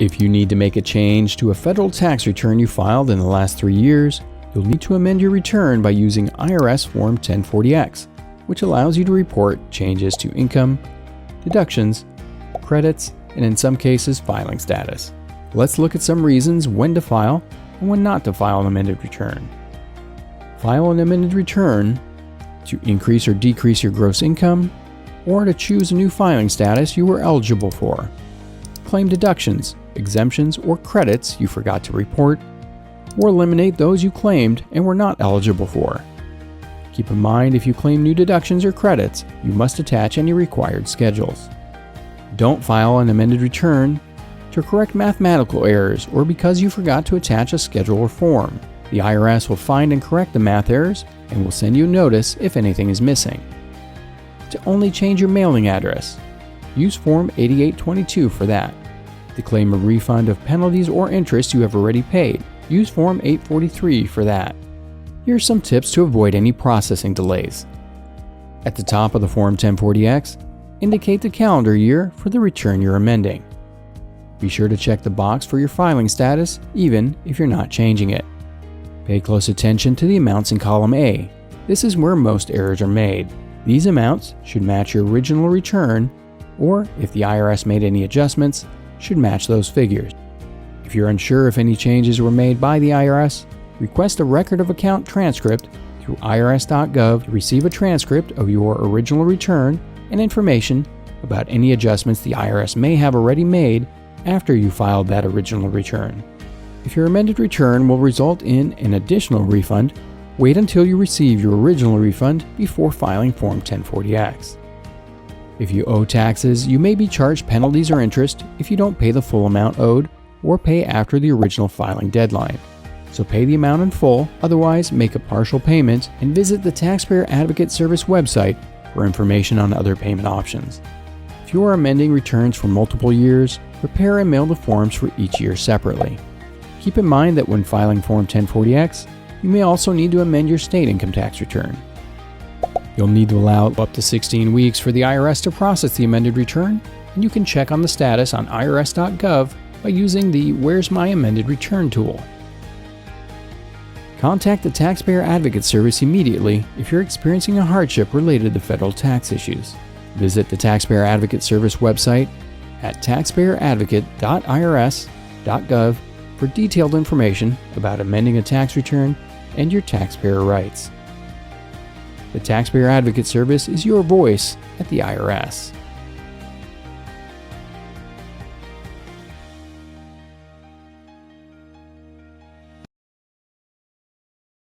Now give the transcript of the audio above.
If you need to make a change to a federal tax return you filed in the last 3 years, you'll need to amend your return by using IRS Form 1040X, which allows you to report changes to income, deductions, credits, and in some cases, filing status. Let's look at some reasons when to file and when not to file an amended return. File an amended return to increase or decrease your gross income, or to choose a new filing status you were eligible for. Claim deductions, exemptions, or credits you forgot to report, or eliminate those you claimed and were not eligible for. Keep in mind, if you claim new deductions or credits, you must attach any required schedules. Don't file an amended return to correct mathematical errors or because you forgot to attach a schedule or form. The IRS will find and correct the math errors and will send you a notice if anything is missing. To only change your mailing address, use Form 8822 for that. To claim a refund of penalties or interest you have already paid, use Form 843 for that. Here are some tips to avoid any processing delays. At the top of the Form 1040X, indicate the calendar year for the return you're amending. Be sure to check the box for your filing status, even if you're not changing it. Pay close attention to the amounts in column A. This is where most errors are made. These amounts should match your original return, or if the IRS made any adjustments, should match those figures. If you're unsure if any changes were made by the IRS, request a record of account transcript through irs.gov to receive a transcript of your original return and information about any adjustments the IRS may have already made after you filed that original return. If your amended return will result in an additional refund, wait until you receive your original refund before filing Form 1040X. If you owe taxes, you may be charged penalties or interest if you don't pay the full amount owed or pay after the original filing deadline. So pay the amount in full, otherwise make a partial payment and visit the Taxpayer Advocate Service website for information on other payment options. If you are amending returns for multiple years, prepare and mail the forms for each year separately. Keep in mind that when filing Form 1040X, you may also need to amend your state income tax return. You'll need to allow up to 16 weeks for the IRS to process the amended return, and you can check on the status on irs.gov by using the Where's My Amended Return tool. Contact the Taxpayer Advocate Service immediately if you're experiencing a hardship related to federal tax issues. Visit the Taxpayer Advocate Service website at taxpayeradvocate.irs.gov for detailed information about amending a tax return and your taxpayer rights. The Taxpayer Advocate Service is your voice at the IRS.